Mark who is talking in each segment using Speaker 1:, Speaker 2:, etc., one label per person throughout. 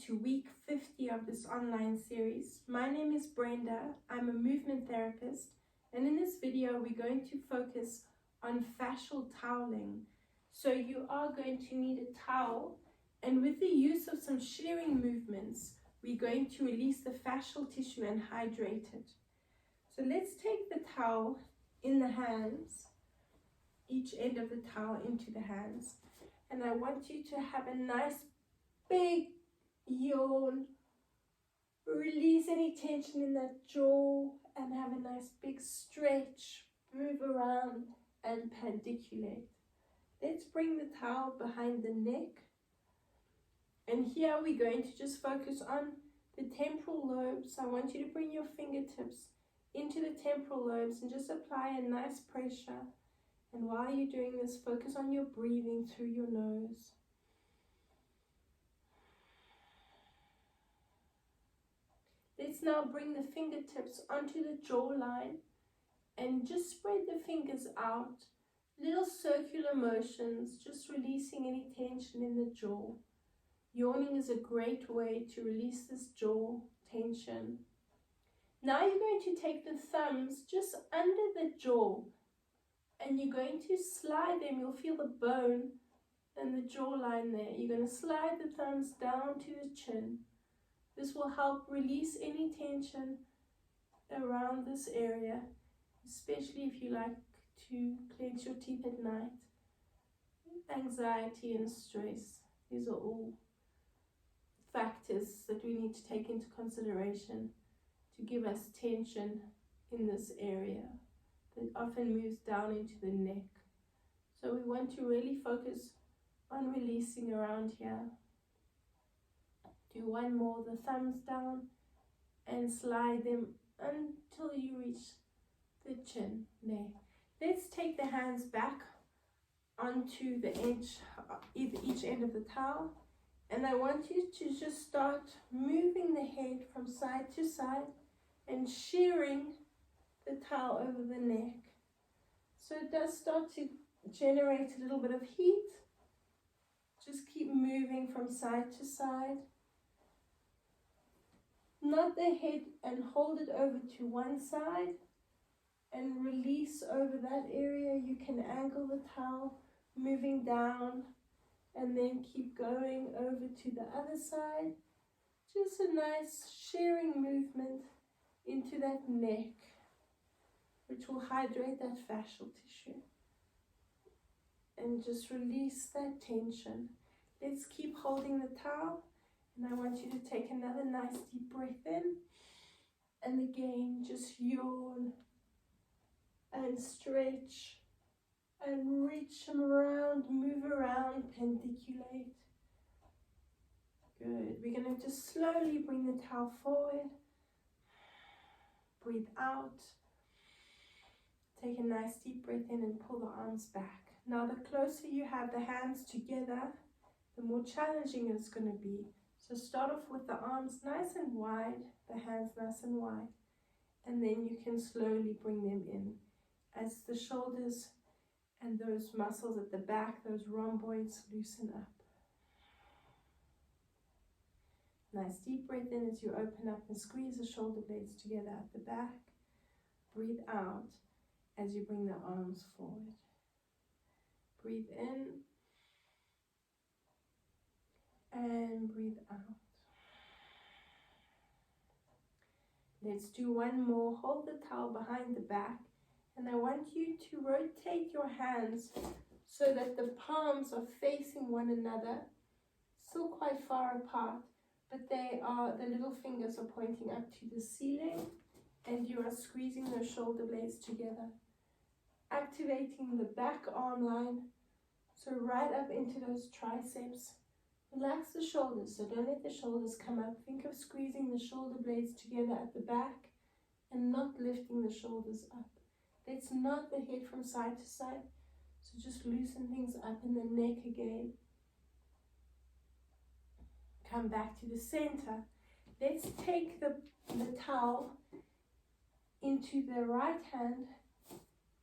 Speaker 1: to week 50 of this online series. My name is Brenda. I'm a movement therapist, and in this video we're going to focus on fascial toweling. So you are going to need a towel, and with the use of some shearing movements, we're going to release the fascial tissue and hydrate it. So let's take the towel in the hands, each end of the towel into the hands, and I want you to have a nice big yawn, release any tension in that jaw, and have a nice big stretch, move around and pandiculate. Let's bring the towel behind the neck, and here we're going to just focus on the temporal lobes. I want you to bring your fingertips into the temporal lobes and just apply a nice pressure, and while you're doing this, focus on your breathing through your nose. Let's now bring the fingertips onto the jawline and just spread the fingers out. Little circular motions, just releasing any tension in the jaw. Yawning is a great way to release this jaw tension. Now you're going to take the thumbs just under the jaw and you're going to slide them. You'll feel the bone and the jawline there. You're going to slide the thumbs down to the chin. This will help release any tension around this area, especially if you like to clench your teeth at night. Anxiety and stress, these are all factors that we need to take into consideration to give us tension in this area that often moves down into the neck. So we want to really focus on releasing around here. Do one more, the thumbs down and slide them until you reach the chin there. Let's take the hands back onto the edge, each end of the towel, and I want you to just start moving the head from side to side and shearing the towel over the neck. So it does start to generate a little bit of heat. Just keep moving from side to side. Nod the head and hold it over to one side and release over that area. You can angle the towel, moving down, and then keep going over to the other side. Just a nice shearing movement into that neck, which will hydrate that fascial tissue and just release that tension. Let's keep holding the towel. And I want you to take another nice deep breath in. And again, just yawn and stretch and reach around, move around, pandiculate. Good. We're going to just slowly bring the towel forward. Breathe out. Take a nice deep breath in and pull the arms back. Now, the closer you have the hands together, the more challenging it's going to be. So start off with the arms nice and wide, the hands nice and wide, and then you can slowly bring them in as the shoulders and those muscles at the back, those rhomboids, loosen up. Nice deep breath in as you open up and squeeze the shoulder blades together at the back. Breathe out as you bring the arms forward. Breathe in and breathe out. Let's do one more. Hold the towel behind the back, and I want you to rotate your hands so that the palms are facing one another, still quite far apart, but the little fingers are pointing up to the ceiling, and you are squeezing those shoulder blades together, activating the back arm line, so right up into those triceps. Relax the shoulders, so don't let the shoulders come up. Think of squeezing the shoulder blades together at the back and not lifting the shoulders up. Let's nod the head from side to side, so just loosen things up in the neck again. Come back to the center. Let's take the towel into the right hand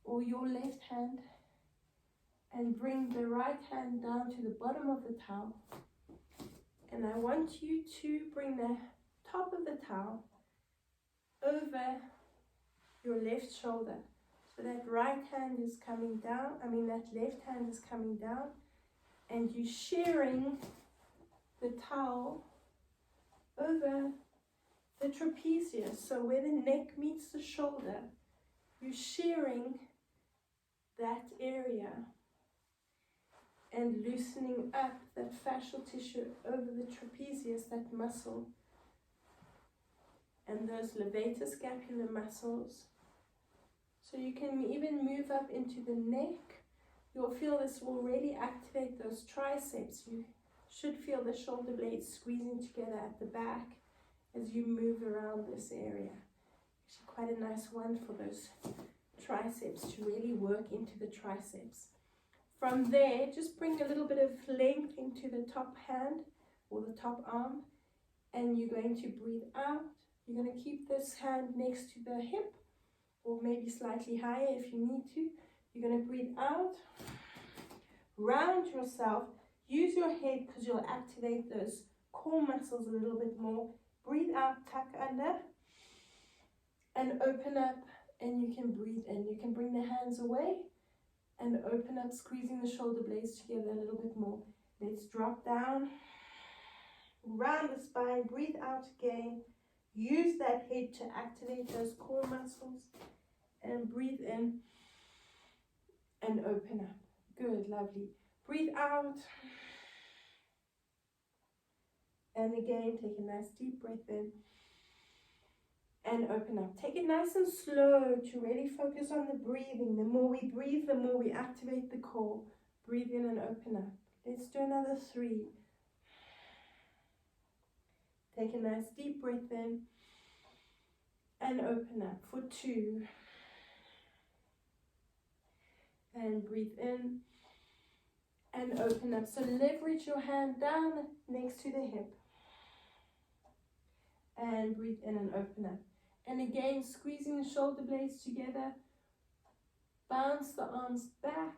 Speaker 1: or your left hand and bring the right hand down to the bottom of the towel And I want you to bring the top of the towel over your left shoulder. So that right hand is coming down, that left hand is coming down, and you're sharing the towel over the trapezius. So where the neck meets the shoulder, you're sharing that area and loosening up that fascial tissue over the trapezius, that muscle, and those levator scapular muscles. So you can even move up into the neck. You'll feel this will really activate those triceps. You should feel the shoulder blades squeezing together at the back as you move around this area. Actually quite a nice one for those triceps, to really work into the triceps. From there, just bring a little bit of length into the top hand or the top arm, and you're going to breathe out. You're going to keep this hand next to the hip, or maybe slightly higher if you need to. You're going to breathe out, round yourself, use your head because you'll activate those core muscles a little bit more. Breathe out, tuck under, and open up, and you can breathe in. You can bring the hands away and open up, squeezing the shoulder blades together a little bit more. Let's drop down, round the spine, breathe out again. Use that head to activate those core muscles, and breathe in and open up. Good, lovely. Breathe out. And again, take a nice deep breath in and open up. Take it nice and slow to really focus on the breathing. The more we breathe, the more we activate the core. Breathe in and open up. Let's do another 3. Take a nice deep breath in and open up for 2. And breathe in and open up. So leverage your hand down next to the hip. And breathe in and open up. And again, squeezing the shoulder blades together. Bounce the arms back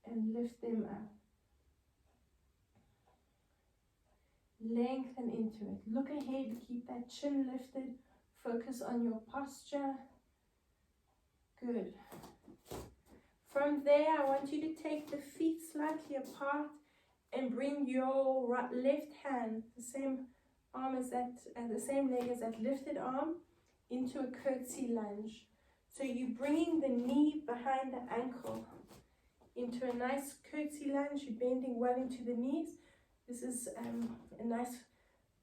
Speaker 1: and lift them up. Lengthen into it. Look ahead, keep that chin lifted. Focus on your posture. Good. From there, I want you to take the feet slightly apart and bring your left hand, the same arm as that, the same leg as that lifted arm, into a curtsy lunge. So you're bringing the knee behind the ankle into a nice curtsy lunge. You're bending well into the knees. This is a nice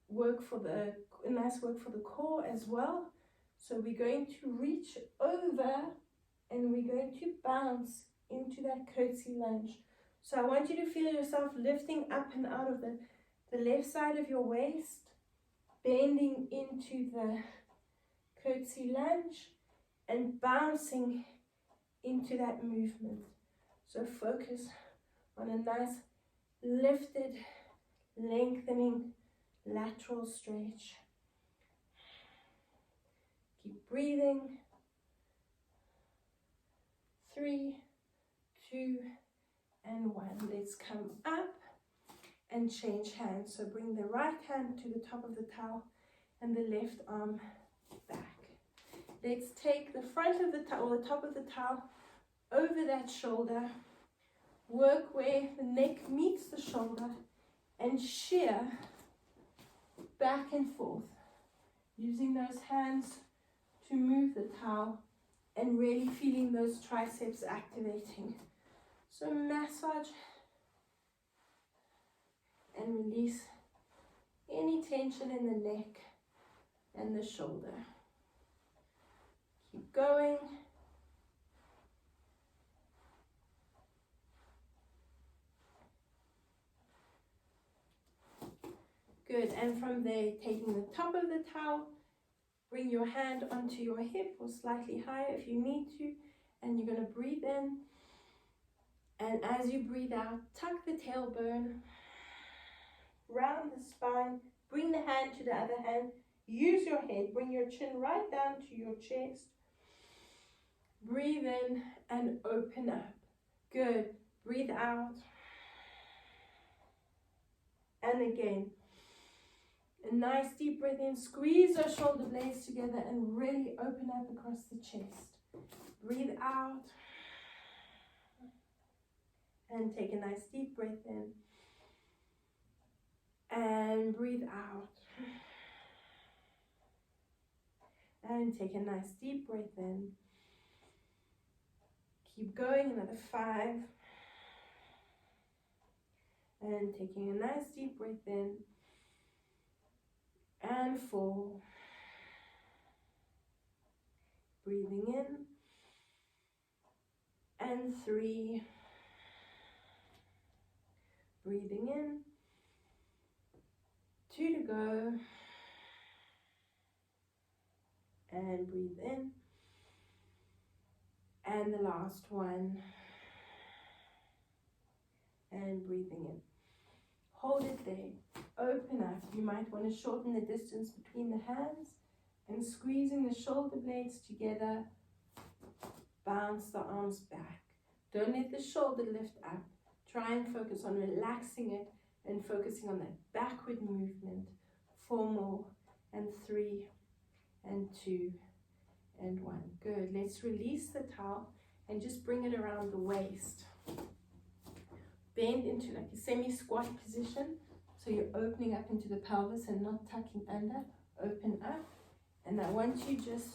Speaker 1: work for the core as well. So we're going to reach over and we're going to bounce into that curtsy lunge. So I want you to feel yourself lifting up and out of the left side of your waist, bending into the curtsy lunge and bouncing into that movement. So focus on a nice lifted, lengthening lateral stretch. Keep breathing. 3, 2, and 1. Let's come up and change hands. So bring the right hand to the top of the towel and the left arm back. Let's take the front of the towel, or the top of the towel, over that shoulder. Work where the neck meets the shoulder and shear back and forth, using those hands to move the towel and really feeling those triceps activating. So massage and release any tension in the neck and the shoulder. Keep going. Good, and from there, taking the top of the towel, bring your hand onto your hip or slightly higher if you need to, and you're going to breathe in. And as you breathe out, tuck the tailbone, round the spine, bring the hand to the other hand, use your head, bring your chin right down to your chest. Breathe in and open up. Good. Breathe out. And again. A nice deep breath in, squeeze those shoulder blades together and really open up across the chest. Breathe out. And take a nice deep breath in. And breathe out. And take a nice deep breath in. Keep going, another 5. And taking a nice deep breath in. And 4. Breathing in. And 3. Breathing in. 2 to go. And breathe in. And the last one. And breathing in. Hold it there. Open up. You might want to shorten the distance between the hands and squeezing the shoulder blades together. Bounce the arms back. Don't let the shoulder lift up. Try and focus on relaxing it and focusing on that backward movement. 4 more, and 3, and 2, and 1. Good. Let's release the towel and just bring it around the waist. Bend into like a semi-squat position. So you're opening up into the pelvis and not tucking under. Open up. And I want you just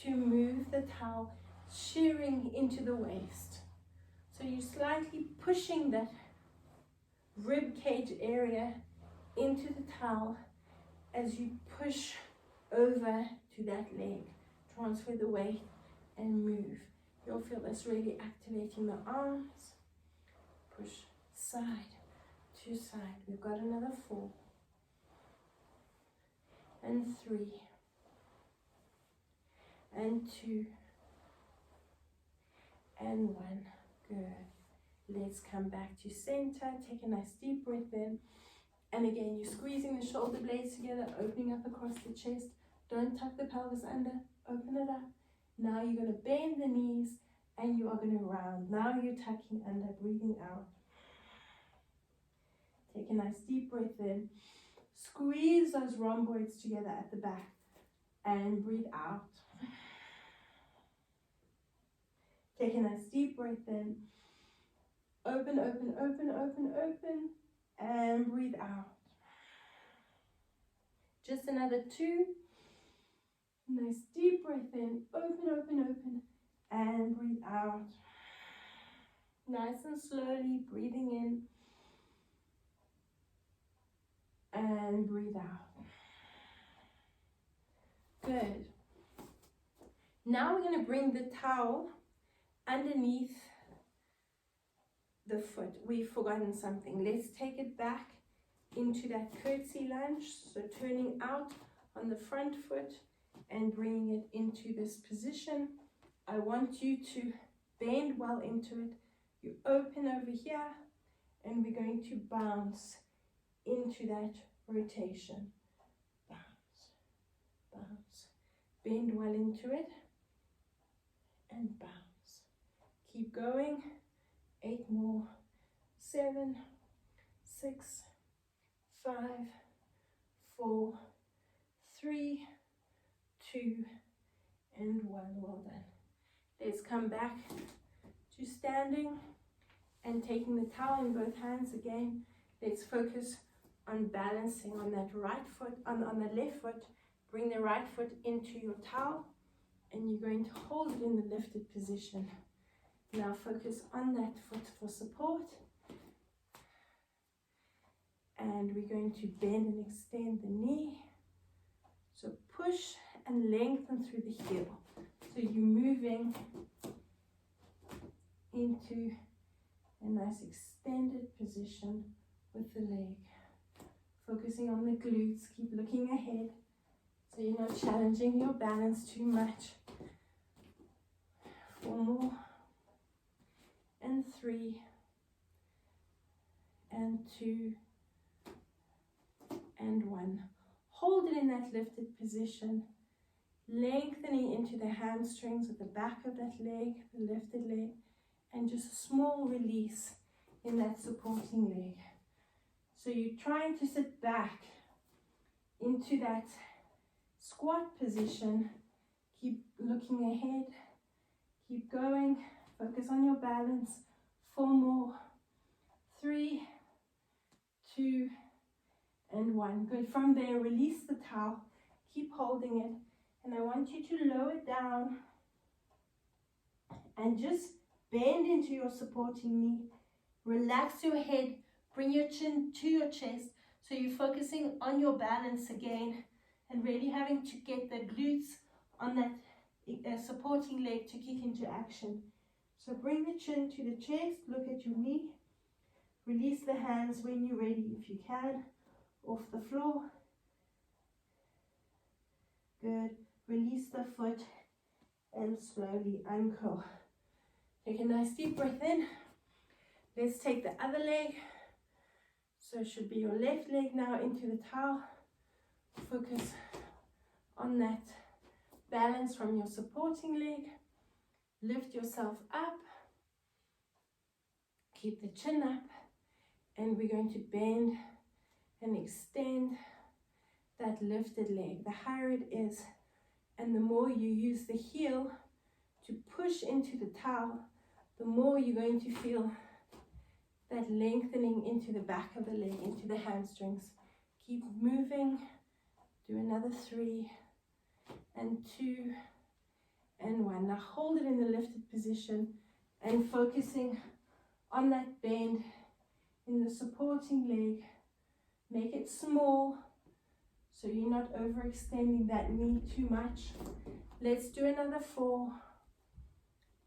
Speaker 1: to move the towel, shearing into the waist. So you're slightly pushing that rib cage area into the towel as you push over to that leg. Transfer the weight and move. You'll feel this really activating the arms. Push side to side. We've got another 4. And 3. And 2. And 1. Good. Let's come back to center. Take a nice deep breath in. And again, you're squeezing the shoulder blades together, opening up across the chest. Don't tuck the pelvis under. Open it up. Now you're going to bend the knees and you are going to round. Now you're tucking under, breathing out. Take a nice deep breath in. Squeeze those rhomboids together at the back and breathe out. Take a nice deep breath in. Open, open, open, open, open, and breathe out. Just another 2. Nice deep breath in. Open, open, open, and breathe out. Nice and slowly breathing in and breathe out. Good. Now we're going to bring the towel underneath the foot. We've forgotten something. Let's take it back into that curtsy lunge. So turning out on the front foot and bringing it into this position. I want you to bend well into it. You open over here and we're going to bounce into that rotation. Bounce, bounce. Bend well into it and bounce. Keep going. 8 more. 7, 6, 5, 4, 3, 2, and 1. Well done. Let's come back to standing and taking the towel in both hands again. Let's focus on balancing on that right foot, on the left foot. Bring the right foot into your towel and you're going to hold it in the lifted position. Now focus on that foot for support. And we're going to bend and extend the knee. So push and lengthen through the heel. So you're moving into a nice extended position with the leg. Focusing on the glutes, keep looking ahead so you're not challenging your balance too much. 4 more. And 3. And 2. And 1. Hold it in that lifted position, lengthening into the hamstrings at the back of that leg, the lifted leg, and just a small release in that supporting leg. So you're trying to sit back into that squat position. Keep looking ahead, keep going, focus on your balance. 4 more, 3, 2, and 1. Good. From there, release the towel, keep holding it, and I want you to lower down and just bend into your supporting knee. Relax your head, bring your chin to your chest, so you're focusing on your balance again and really having to get the glutes on that supporting leg to kick into action. So bring the chin to the chest, look at your knee, release the hands when you're ready, if you can, off the floor. Good. Release the foot and slowly uncurl. Take a nice deep breath in. Let's take the other leg. So it should be your left leg now into the towel. Focus on that balance from your supporting leg. Lift yourself up. Keep the chin up. And we're going to bend and extend that lifted leg. The higher it is, and the more you use the heel to push into the towel, the more you're going to feel that lengthening into the back of the leg, into the hamstrings. Keep moving. Do another 3 and 2 and 1. Now hold it in the lifted position and focusing on that bend in the supporting leg. Make it small so you're not overextending that knee too much. Let's do another 4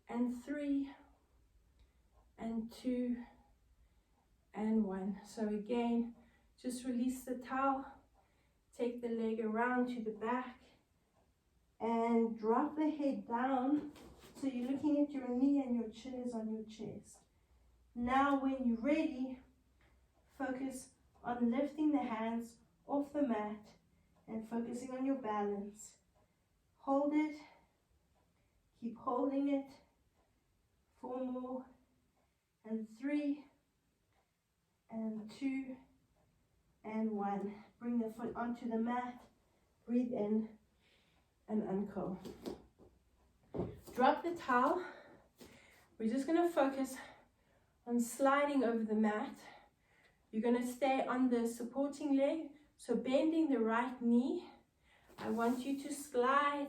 Speaker 1: and 3 and 2 and 1. So again, just release the towel, take the leg around to the back and drop the head down so you're looking at your knee and your chin is on your chest. Now when you're ready, focus on lifting the hands off the mat and focusing on your balance. Hold it, keep holding it. 4 more and 3 and 2 and 1. Bring the foot onto the mat, breathe in and uncurl. Drop the towel. We're just going to focus on sliding over the mat. You're going to stay on the supporting leg, so bending the right knee. I want you to slide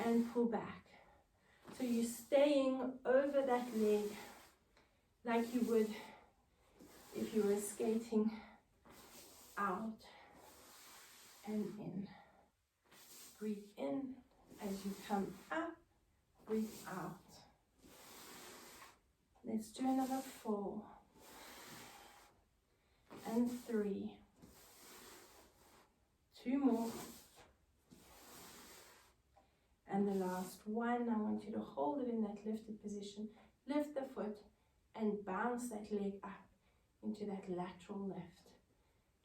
Speaker 1: and pull back. So you're staying over that leg like you would if you were skating out and in. Breathe in as you come up, breathe out. Let's do another 4 and 3. 2 more. And the last 1, I want you to hold it in that lifted position. Lift the foot and bounce that leg up into that lateral lift.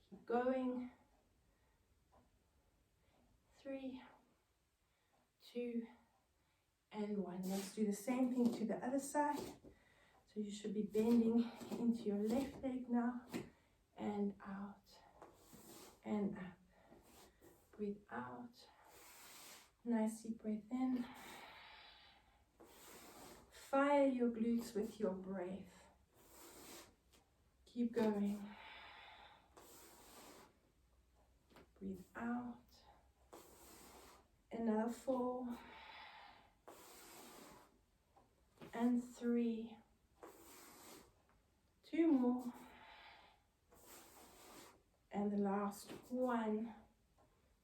Speaker 1: Keep going. 3, 2, and 1. Let's do the same thing to the other side. So you should be bending into your left leg now, and out, and up. Breathe out. Nice deep breath in. Fire your glutes with your breath. Keep going. Breathe out. Another 4 and 3. 2 more. And the last 1.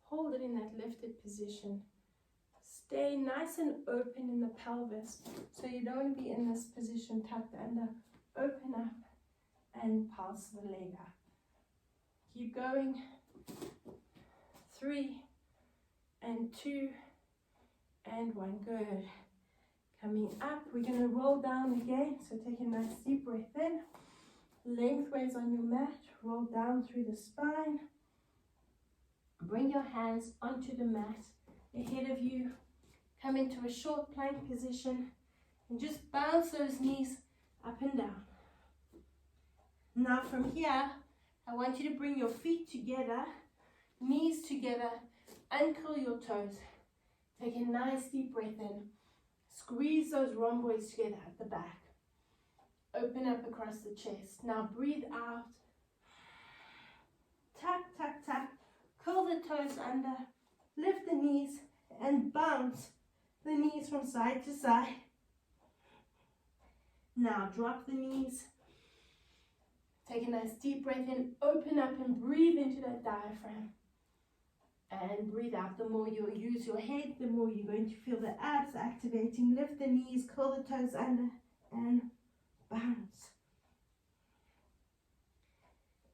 Speaker 1: Hold it in that lifted position. Stay nice and open in the pelvis. So you don't want to be in this position tucked under. Open up and pulse the leg up. Keep going. 3 and 2 and 1. Good. Coming up, we're going to roll down again. So take a nice deep breath in. Lengthways on your mat. Roll down through the spine. Bring your hands onto the mat ahead of you. Come into a short plank position and just bounce those knees up and down. Now from here, I want you to bring your feet together knees together, uncurl your toes. Take a nice deep breath in. Squeeze those rhomboids together at the back. Open up across the chest. Now breathe out. Tap, tap, tap. Curl the toes under. Lift the knees and bounce the knees from side to side. Now drop the knees. Take a nice deep breath in. Open up and breathe into that diaphragm. And breathe out. The more you use your head, the more you're going to feel the abs activating. Lift the knees, curl the toes under, and bounce.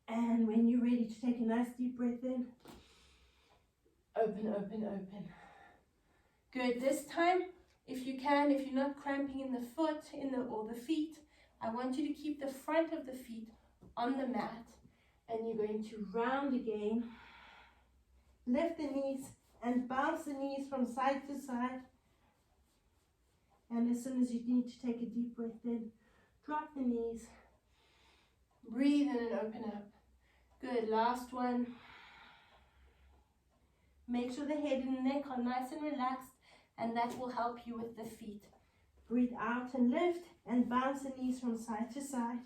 Speaker 1: And when you're ready to take a nice deep breath in, open, open, open. Good. This time, if you can, if you're not cramping in the foot or the feet, I want you to keep the front of the feet on the mat. And you're going to round again. Lift the knees and bounce the knees from side to side. And as soon as you need to take a deep breath in, drop the knees. Breathe in and open up. Good. Last one. Make sure the head and the neck are nice and relaxed, and that will help you with the feet. Breathe out and lift and bounce the knees from side to side.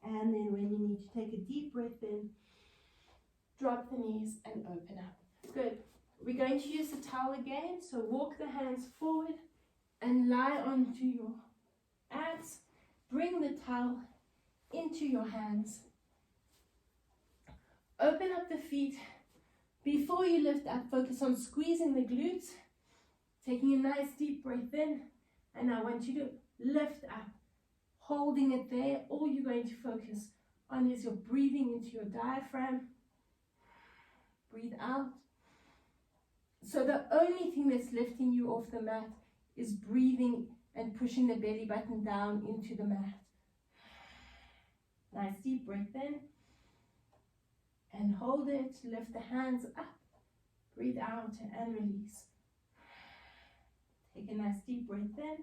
Speaker 1: And then when you need to take a deep breath in, drop the knees and open up. Good. We're going to use the towel again. So walk the hands forward and lie onto your abs. Bring the towel into your hands. Open up the feet. Before you lift up, focus on squeezing the glutes. Taking a nice deep breath in. And I want you to lift up. Holding it there. All you're going to focus on is your breathing into your diaphragm. Breathe out. So the only thing that's lifting you off the mat is breathing and pushing the belly button down into the mat. Nice deep breath in. And hold it. Lift the hands up. Breathe out and release. Take a nice deep breath in.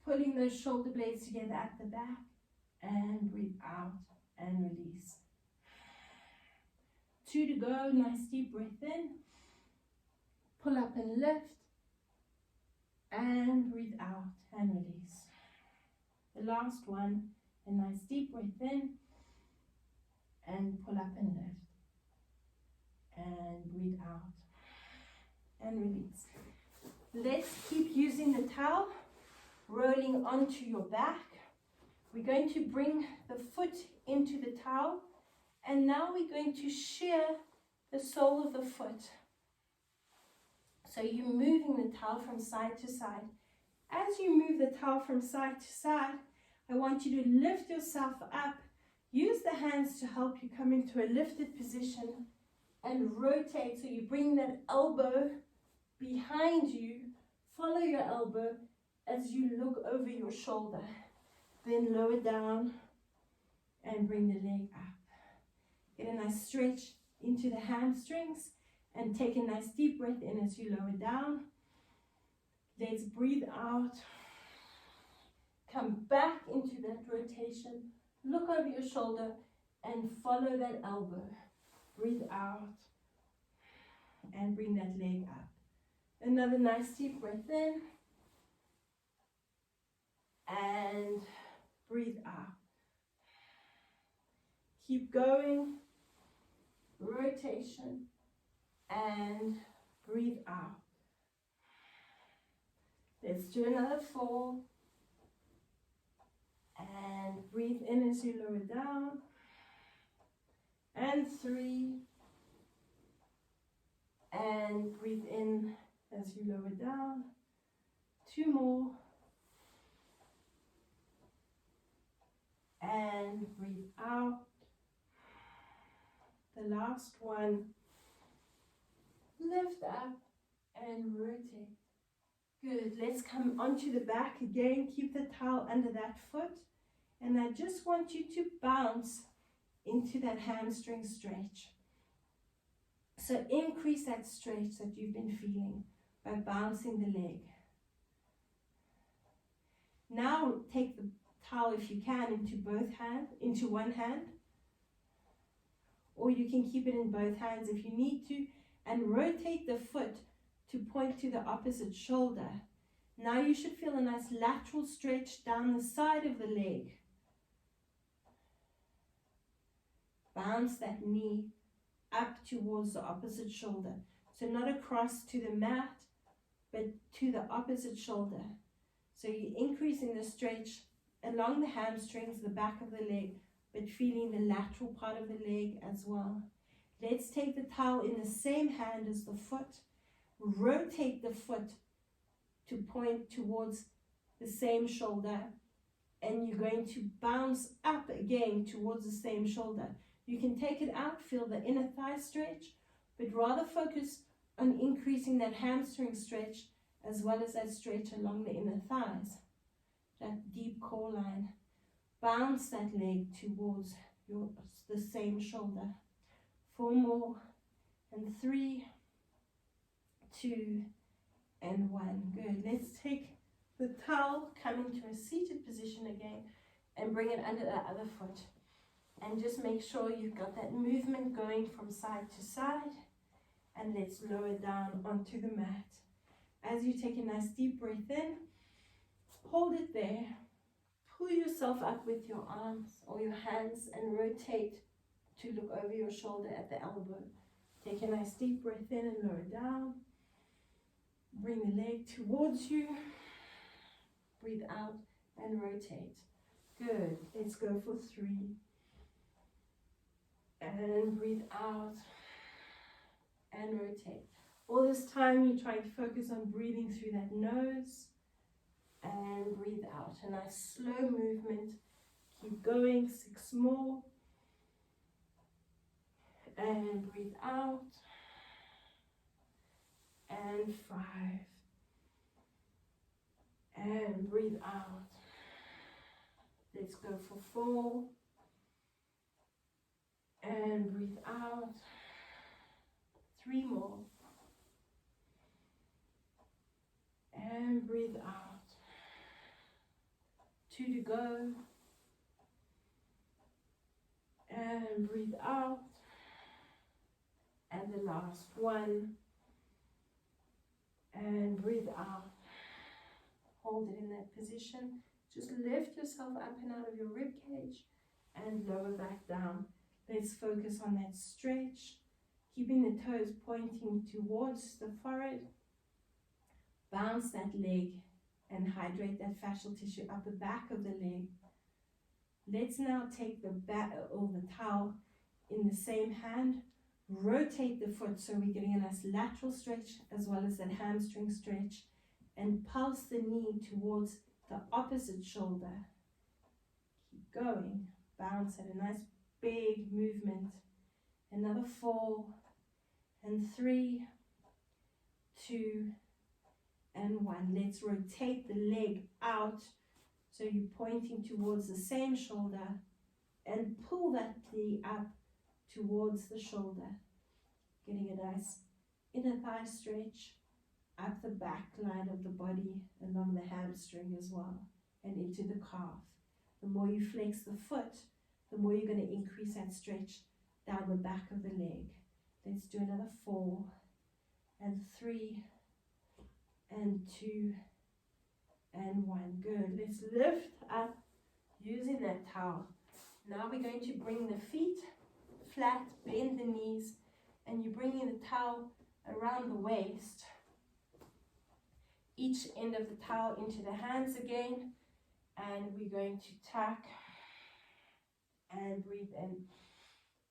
Speaker 1: Pulling those shoulder blades together at the back. And breathe out and release. 2 to go. Nice deep breath in. Pull up and lift. And breathe out and release. The last one. A nice deep breath in. And pull up and lift. And breathe out. And release. Let's keep using the towel. Rolling onto your back. We're going to bring the foot into the towel. And now we're going to shear the sole of the foot. So you're moving the towel from side to side. As you move the towel from side to side, I want you to lift yourself up. Use the hands to help you come into a lifted position and rotate. So you bring that elbow behind you. Follow your elbow as you look over your shoulder. Then lower down and bring the leg up. Get a nice stretch into the hamstrings and take a nice deep breath in as you lower down. Let's breathe out. Come back into that rotation. Look over your shoulder and follow that elbow. Breathe out and bring that leg up. Another nice deep breath in and breathe out. Keep going. Rotation and breathe out. Let's do another 4 and breathe in as you lower down, and 3 and breathe in as you lower down. 2 more and breathe out. The last one. Lift up and rotate. Good. Let's come onto the back again. Keep the towel under that foot. And I just want you to bounce into that hamstring stretch. So increase that stretch that you've been feeling by bouncing the leg. Now take the towel, if you can, into both hands, into one hand. or you can keep it in both hands if you need to, and rotate the foot to point to the opposite shoulder. Now you should feel a nice lateral stretch down the side of the leg. Bounce that knee up towards the opposite shoulder. So not across to the mat, but to the opposite shoulder. So you're increasing the stretch along the hamstrings, the back of the leg, but feeling the lateral part of the leg as well. Let's take the towel in the same hand as the foot. Rotate the foot to point towards the same shoulder, and you're going to bounce up again towards the same shoulder. You can take it out, feel the inner thigh stretch, but rather focus on increasing that hamstring stretch as well as that stretch along the inner thighs, that deep core line. Bounce that leg towards the same shoulder. 4 more, and 3, 2, and 1. Good. Let's take the towel, come into a seated position again, and bring it under the other foot. And just make sure you've got that movement going from side to side. And let's lower down onto the mat. As you take a nice deep breath in, hold it there. Pull yourself up with your arms or your hands and rotate to look over your shoulder at the elbow. Take a nice deep breath in and lower down. Bring the leg towards you. Breathe out and rotate. Good. Let's go for 3. And breathe out and rotate. All this time you're trying to focus on breathing through that nose and breathe out. A nice slow movement. Keep going. 6 more. And breathe out. And 5. And breathe out. Let's go for 4. And breathe out. 3 more. And breathe out. 2 to go. And breathe out. And the last 1. And breathe out. Hold it in that position. Just lift yourself up and out of your rib cage and lower back down. Let's focus on that stretch, keeping the toes pointing towards the forehead. Bounce that leg and hydrate that fascial tissue up the back of the leg. Let's now take the back or the towel in the same hand. Rotate the foot so we're getting a nice lateral stretch as well as that hamstring stretch, and pulse the knee towards the opposite shoulder. Keep going. Bounce at a nice big movement. Another 4 and 3, 2 and 1. Let's rotate the leg out so you're pointing towards the same shoulder and pull that knee up towards the shoulder. Getting a nice inner thigh stretch up the back line of the body, along the hamstring as well, and into the calf. The more you flex the foot, the more you're going to increase that stretch down the back of the leg. Let's do another 4 and 3 and 2 and 1. Good. Let's lift up using that towel. Now we're going to bring the feet flat, bend the knees, and you're bringing the towel around the waist. Each end of the towel into the hands again, and we're going to tuck and breathe in.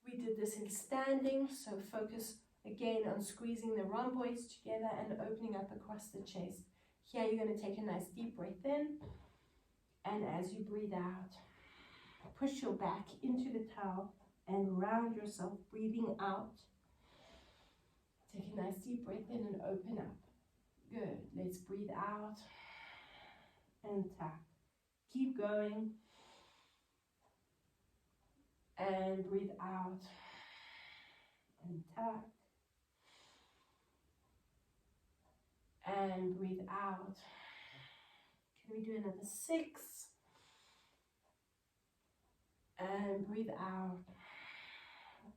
Speaker 1: We did this in standing, so focus again on squeezing the rhomboids together and opening up across the chest. Here you're going to take a nice deep breath in, and as you breathe out, push your back into the towel and round yourself, breathing out. Take a nice deep breath in and open up. Good. Let's breathe out and tuck. Keep going. And breathe out and tuck. And breathe out. Can we do another 6? And breathe out.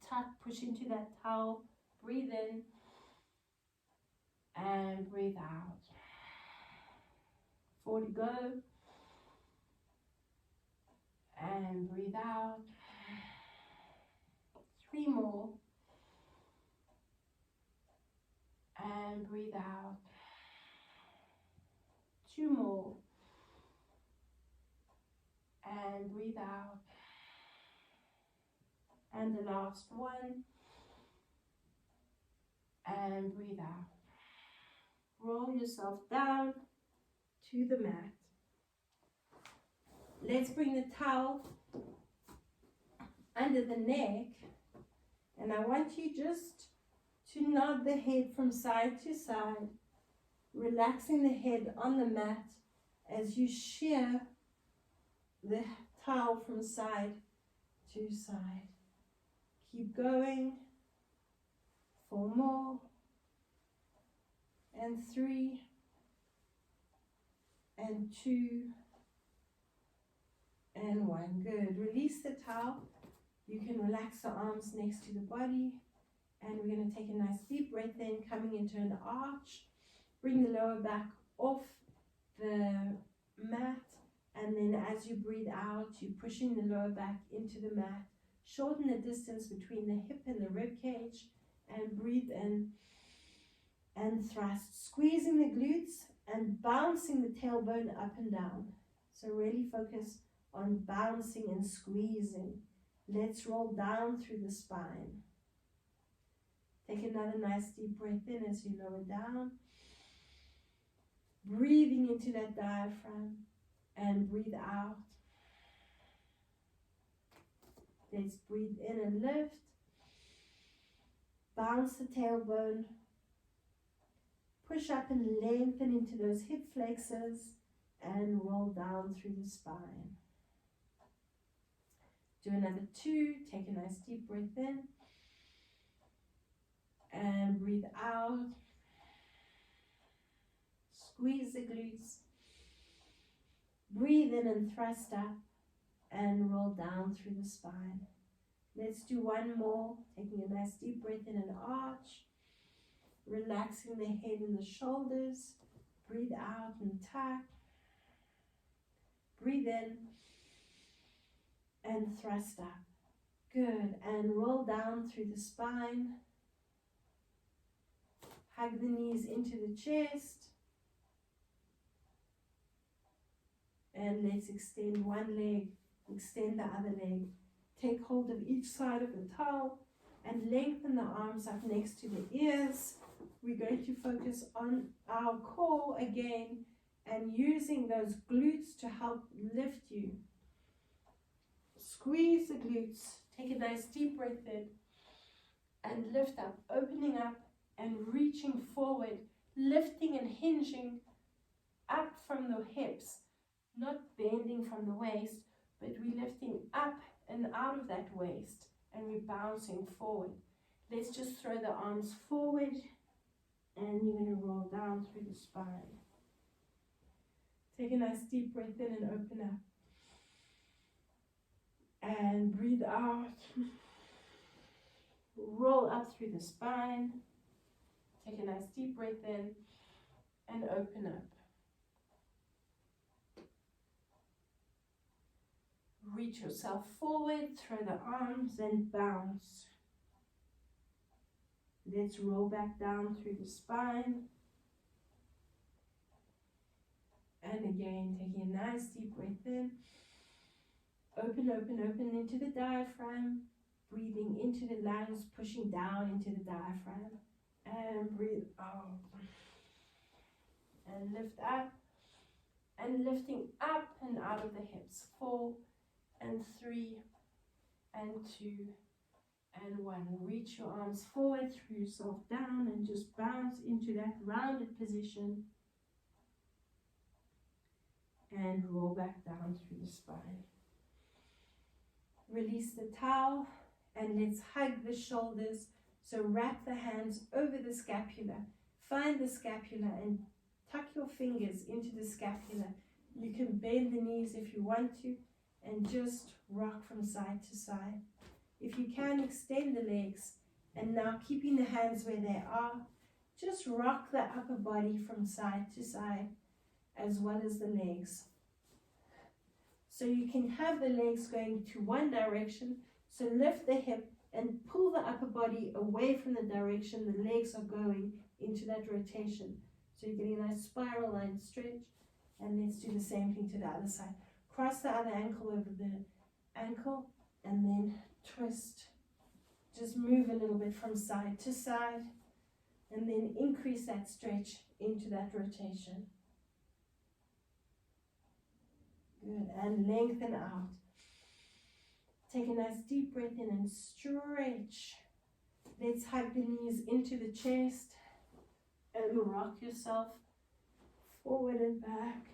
Speaker 1: tuck, push into that towel, breathe in and breathe out. 4 to go, and breathe out. 3 more, and breathe out. 2 more, and breathe out. And the last one, and breathe out. Roll yourself down to the mat. Let's bring the towel under the neck, and I want you just to nod the head from side to side, relaxing the head on the mat as you shear the towel from side to side. Keep going. 4 more, and 3, and 2, and 1. Good. Release the towel. You can relax the arms next to the body, and we're going to take a nice deep breath in, coming into an arch. Bring the lower back off the mat, and then as you breathe out, you're pushing the lower back into the mat. Shorten the distance between the hip and the rib cage, and breathe in and thrust, squeezing the glutes and bouncing the tailbone up and down. So really focus on bouncing and squeezing. Let's roll down through the spine. Take another nice deep breath in as you lower down. Breathing into that diaphragm and breathe out. Let's breathe in and lift. Bounce the tailbone. Push up and lengthen into those hip flexors and roll down through the spine. Do another 2. Take a nice deep breath in and breathe out. Squeeze the glutes. Breathe in and thrust up and roll down through the spine. Let's do 1 more. Taking a nice deep breath in and arch. Relaxing the head and the shoulders. Breathe out and tuck. Breathe in and thrust up. Good. And roll down through the spine. Hug the knees into the chest. And let's extend one leg, extend the other leg. Take hold of each side of the towel and lengthen the arms up next to the ears. We're going to focus on our core again and using those glutes to help lift you. Squeeze the glutes. Take a nice deep breath in and lift up, opening up and reaching forward, lifting and hinging up from the hips, not bending from the waist, but we're lifting up and out of that waist and we're bouncing forward. Let's just throw the arms forward and you're going to roll down through the spine. Take a nice deep breath in and open up. And breathe out. Roll up through the spine. Take a nice deep breath in and open up. Reach yourself forward, throw the arms and bounce. Let's roll back down through the spine. And again, taking a nice deep breath in. Open, open, open into the diaphragm. Breathing into the lungs, pushing down into the diaphragm. And breathe out. And lift up. And lifting up and out of the hips. 4 and 3 and 2 and 1. Reach your arms forward, throw yourself down and just bounce into that rounded position. And roll back down through the spine. Release the towel and let's hug the shoulders. So wrap the hands over the scapula. Find the scapula and tuck your fingers into the scapula. You can bend the knees if you want to and just rock from side to side. If you can, extend the legs. And now keeping the hands where they are, just rock the upper body from side to side as well as the legs. So you can have the legs going to one direction, so lift the hip and pull the upper body away from the direction the legs are going into that rotation. So you're getting a nice spiral line stretch, and let's do the same thing to the other side. Cross the other ankle over the ankle and then twist. Just move a little bit from side to side and then increase that stretch into that rotation. Good, and lengthen out. Take a nice deep breath in and stretch. Let's hug the knees into the chest and rock yourself forward and back.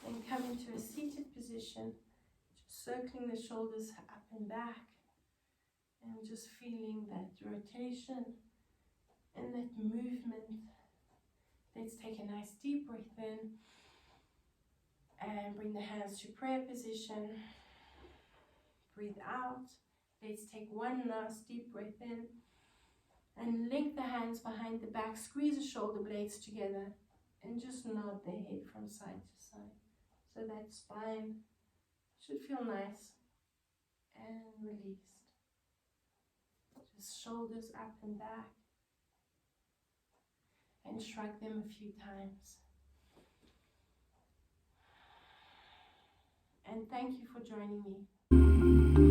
Speaker 1: And come into a seated position, just circling the shoulders up and back, and just feeling that rotation and that movement. Let's take a nice deep breath in and bring the hands to prayer position. Breathe out. Let's take one last deep breath in and link the hands behind the back. Squeeze the shoulder blades together and just nod the head from side to side. So that spine should feel nice and released. Just shoulders up and back. And shrug them a few times. And thank you for joining me.